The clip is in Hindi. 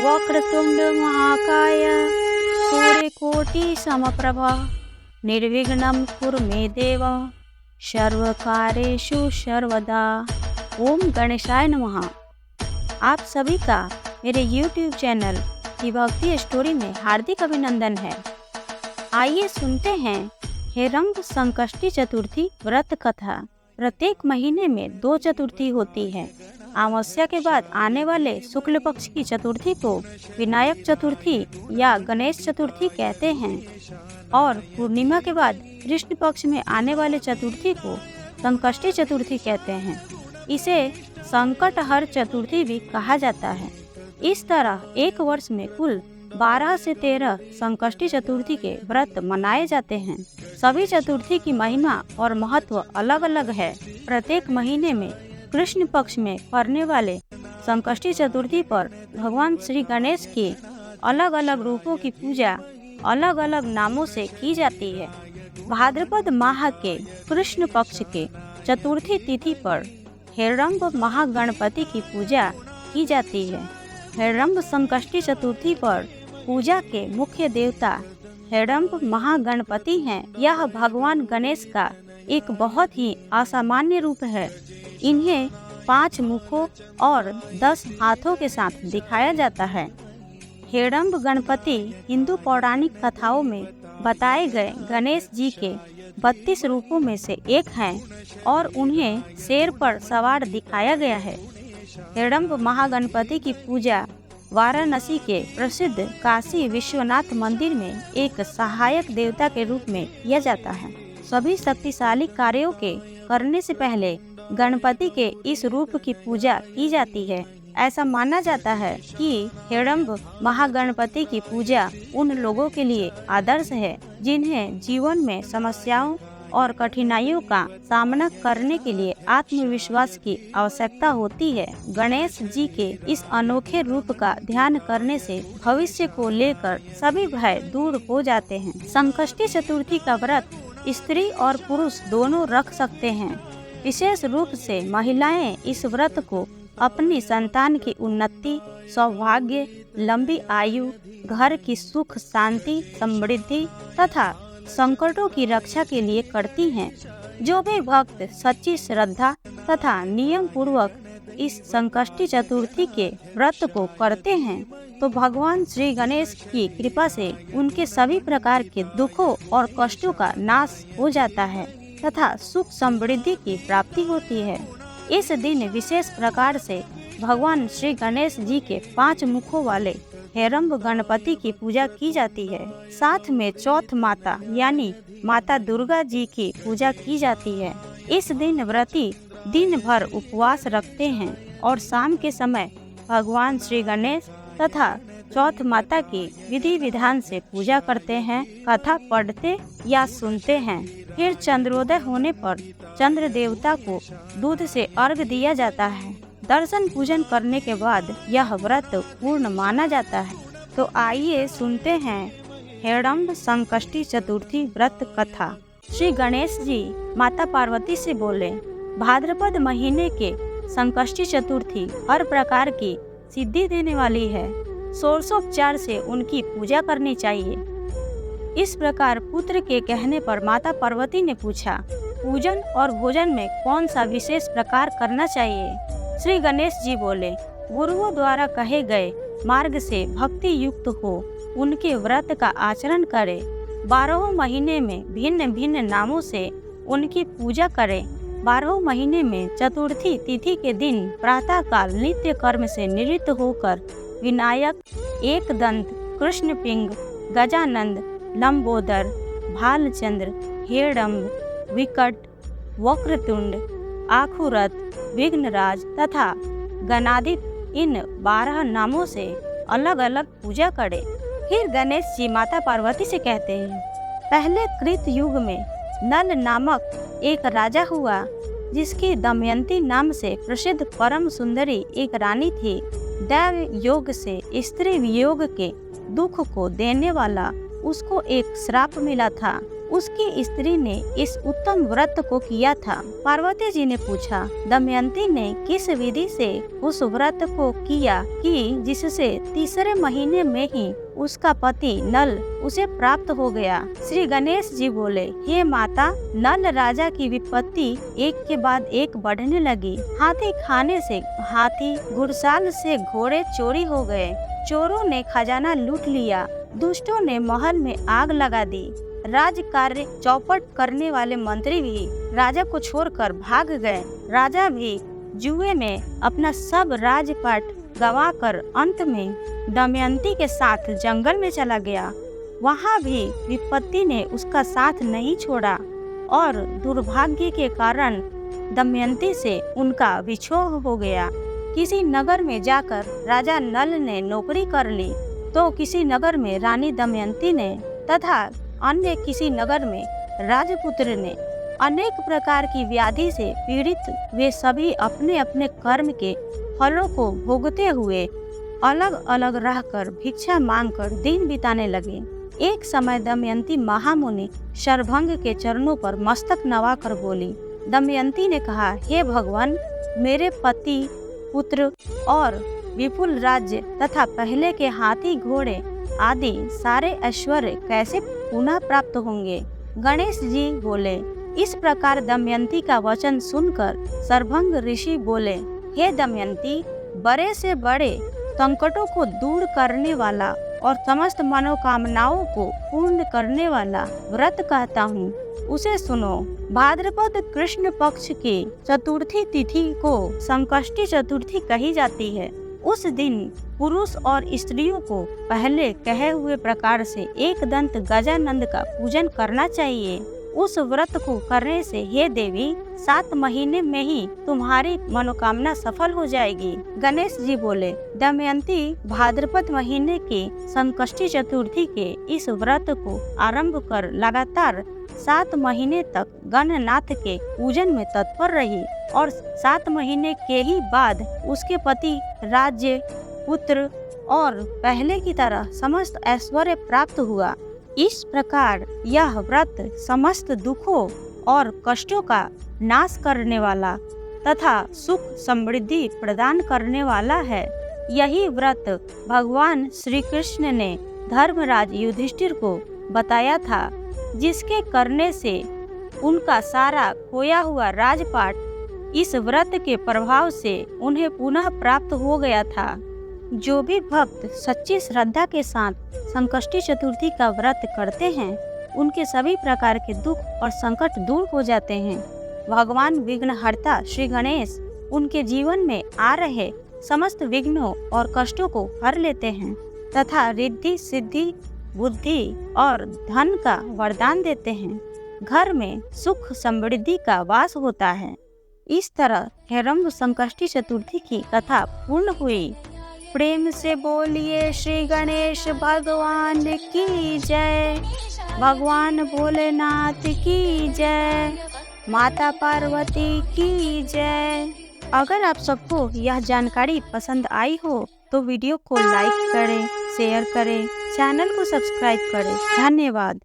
वक्रतुंड महाकाय सूर्यकोटि समप्रभा निर्विघ्नं कुरु मे देव सर्वकार्येषु सर्वदा। ओम गणेशाय नमः। आप सभी का मेरे YouTube चैनल की भक्ति स्टोरी में हार्दिक अभिनंदन है। आइए सुनते हैं हेरंब संकष्टी चतुर्थी व्रत कथा। प्रत्येक महीने में 2 चतुर्थी होती है। अमावस्या के बाद आने वाले शुक्ल पक्ष की चतुर्थी को विनायक चतुर्थी या गणेश चतुर्थी कहते हैं और पूर्णिमा के बाद कृष्ण पक्ष में आने वाले चतुर्थी को संकष्टी चतुर्थी कहते हैं। इसे संकटहर चतुर्थी भी कहा जाता है। इस तरह एक वर्ष में कुल 12 से 13 संकष्टी चतुर्थी के व्रत मनाए जाते हैं। सभी चतुर्थी की महिमा और महत्व अलग अलग है। प्रत्येक महीने में कृष्ण पक्ष में पड़ने वाले संकष्टी चतुर्थी पर भगवान श्री गणेश के अलग अलग रूपों की पूजा अलग अलग नामों से की जाती है। भाद्रपद माह के कृष्ण पक्ष के चतुर्थी तिथि पर हेरंब महागणपति की पूजा की जाती है। हेरंब संकष्टी चतुर्थी पर पूजा के मुख्य देवता हेरंब महागणपति हैं। यह भगवान गणेश का एक बहुत ही असामान्य रूप है। इन्हें 5 मुखों और 10 हाथों के साथ दिखाया जाता है। हेरंब गणपति हिंदू पौराणिक कथाओं में बताए गए गणेश जी के 32 रूपों में से एक हैं और उन्हें शेर पर सवार दिखाया गया है। हेरंब महागणपति की पूजा वाराणसी के प्रसिद्ध काशी विश्वनाथ मंदिर में एक सहायक देवता के रूप में किया जाता है। सभी शक्तिशाली कार्यों के करने से पहले गणपति के इस रूप की पूजा की जाती है। ऐसा माना जाता है कि हेरंब महागणपति की पूजा उन लोगों के लिए आदर्श है जिन्हें जीवन में समस्याओं और कठिनाइयों का सामना करने के लिए आत्मविश्वास की आवश्यकता होती है। गणेश जी के इस अनोखे रूप का ध्यान करने से भविष्य को लेकर सभी भय दूर हो जाते हैं। संकष्टी चतुर्थी का व्रत स्त्री और पुरुष दोनों रख सकते हैं। विशेष रूप से महिलाएं इस व्रत को अपनी संतान की उन्नति, सौभाग्य, लंबी आयु, घर की सुख शांति, समृद्धि तथा संकटों की रक्षा के लिए करती हैं। जो भी भक्त सच्ची श्रद्धा तथा नियम पूर्वक इस संकष्टी चतुर्थी के व्रत को करते हैं तो भगवान श्री गणेश की कृपा से उनके सभी प्रकार के दुखों और कष्टों का नाश हो जाता है तथा सुख समृद्धि की प्राप्ति होती है। इस दिन विशेष प्रकार से भगवान श्री गणेश जी के 5 मुखों वाले हेरंब गणपति की पूजा की जाती है। साथ में चौथ माता यानी माता दुर्गा जी की पूजा की जाती है। इस दिन व्रती दिन भर उपवास रखते हैं और शाम के समय भगवान श्री गणेश तथा चौथ माता की विधि विधान से पूजा करते हैं, कथा पढ़ते या सुनते हैं। फिर चंद्रोदय होने पर चंद्र देवता को दूध से अर्घ दिया जाता है। दर्शन पूजन करने के बाद यह व्रत पूर्ण माना जाता है। तो आइए सुनते हैं हेरंब संकष्टी चतुर्थी व्रत कथा। श्री गणेश जी माता पार्वती से बोले, भाद्रपद महीने के संकष्टी चतुर्थी हर प्रकार की सिद्धि देने वाली है। षोडशोपचार से उनकी पूजा करनी चाहिए। इस प्रकार पुत्र के कहने पर माता पार्वती ने पूछा, पूजन और भोजन में कौन सा विशेष प्रकार करना चाहिए? श्री गणेश जी बोले, गुरुओं द्वारा कहे गए मार्ग से भक्ति युक्त हो उनके व्रत का आचरण करे। 12 महीने में भिन्न भिन्न नामों से उनकी पूजा करें। 12 महीने में चतुर्थी तिथि के दिन प्रातः काल नित्य कर्म से निवृत्त होकर विनायक, एकदंत, कृष्णपिंग, गजानंद, लंबोदर, भालचंद्र, हेरंब, विकट, वक्रतुंड, आखुरथ, विघ्नराज तथा गणाधिप इन 12 नामों से अलग अलग पूजा करें। फिर गणेश जी माता पार्वती से कहते हैं, पहले कृत युग में नल नामक एक राजा हुआ जिसकी दमयंती नाम से प्रसिद्ध परम सुंदरी एक रानी थी। दैव योग से स्त्री वियोग के दुख को देने वाला उसको एक श्राप मिला था। उसकी स्त्री ने इस उत्तम व्रत को किया था। पार्वती जी ने पूछा, दमयंती ने किस विधि से उस व्रत को किया कि जिससे तीसरे महीने में ही उसका पति नल उसे प्राप्त हो गया। श्री गणेश जी बोले, हे माता, नल राजा की विपत्ति एक के बाद एक बढ़ने लगी। हाथी खाने से हाथी, घुड़साल से घोड़े चोरी हो गए, चोरों ने खजाना लूट लिया, दुष्टों ने महल में आग लगा दी, राज कार्य चौपट करने वाले मंत्री भी राजा को छोड़कर भाग गए, राजा भी जुए में अपना सब राजपाट गंवाकर अंत में दमयंती के साथ जंगल में चला गया। वहाँ भी विपत्ति ने उसका साथ नहीं छोड़ा और दुर्भाग्य के कारण दमयंती से उनका विछोह हो गया। किसी नगर में जाकर राजा नल ने नौकरी कर ली तो किसी नगर में रानी दमयंती ने तथा अन्य किसी नगर में राजपुत्र ने। अनेक प्रकार की व्याधि से पीड़ित वे सभी अपने अपने कर्म के फलों को भोगते हुए अलग अलग रहकर भिक्षा मांगकर दिन बिताने लगे। एक समय दमयंती महामुनि शरभंग के चरणों पर मस्तक नवाकर बोली। दमयंती ने कहा, हे भगवान, मेरे पति, पुत्र और विपुल राज्य तथा पहले के हाथी घोड़े आदि सारे ऐश्वर्य कैसे पुनः प्राप्त होंगे? गणेश जी बोले। इस प्रकार दमयंती का वचन सुनकर शरभंग ऋषि बोले, हे दमयंती, बड़े से बड़े संकटों को दूर करने वाला और समस्त मनोकामनाओं को पूर्ण करने वाला व्रत कहता हूँ, उसे सुनो। भाद्रपद कृष्ण पक्ष की चतुर्थी तिथि को संकष्टी चतुर्थी कही जाती है। उस दिन पुरुष और स्त्रियों को पहले कहे हुए प्रकार से एक दंत गजानंद का पूजन करना चाहिए। उस व्रत को करने से हे देवी 7 महीने में ही तुम्हारी मनोकामना सफल हो जाएगी। गणेश जी बोले, दमयंती भाद्रपद महीने की संकष्टी चतुर्थी के इस व्रत को आरंभ कर लगातार 7 महीने तक गणनाथ के पूजन में तत्पर रही और 7 महीने के ही बाद उसके पति, राज्य, पुत्र और पहले की तरह समस्त ऐश्वर्य प्राप्त हुआ। इस प्रकार यह व्रत समस्त दुखों और कष्टों का नाश करने वाला तथा सुख समृद्धि प्रदान करने वाला है। यही व्रत भगवान श्री कृष्ण ने धर्मराज युधिष्ठिर को बताया था, जिसके करने से उनका सारा खोया हुआ राजपाट इस व्रत के प्रभाव से उन्हें पुनः प्राप्त हो गया था। जो भी भक्त सच्ची श्रद्धा के साथ संकष्टी चतुर्थी का व्रत करते हैं, उनके सभी प्रकार के दुख और संकट दूर हो जाते हैं। भगवान विघ्नहर्ता श्री गणेश उनके जीवन में आ रहे समस्त विघ्नों और कष्टों को हर लेते हैं तथा रिद्धि, सिद्धि, बुद्धि और धन का वरदान देते हैं। घर में सुख समृद्धि का वास होता है। इस तरह हेरंब संकष्टी चतुर्थी की कथा पूर्ण हुई। प्रेम से बोलिए श्री गणेश भगवान की जय, भगवान भोलेनाथ की जय, माता पार्वती की जय। अगर आप सबको यह जानकारी पसंद आई हो तो वीडियो को लाइक करें, शेयर करें, चैनल को सब्सक्राइब करें। धन्यवाद।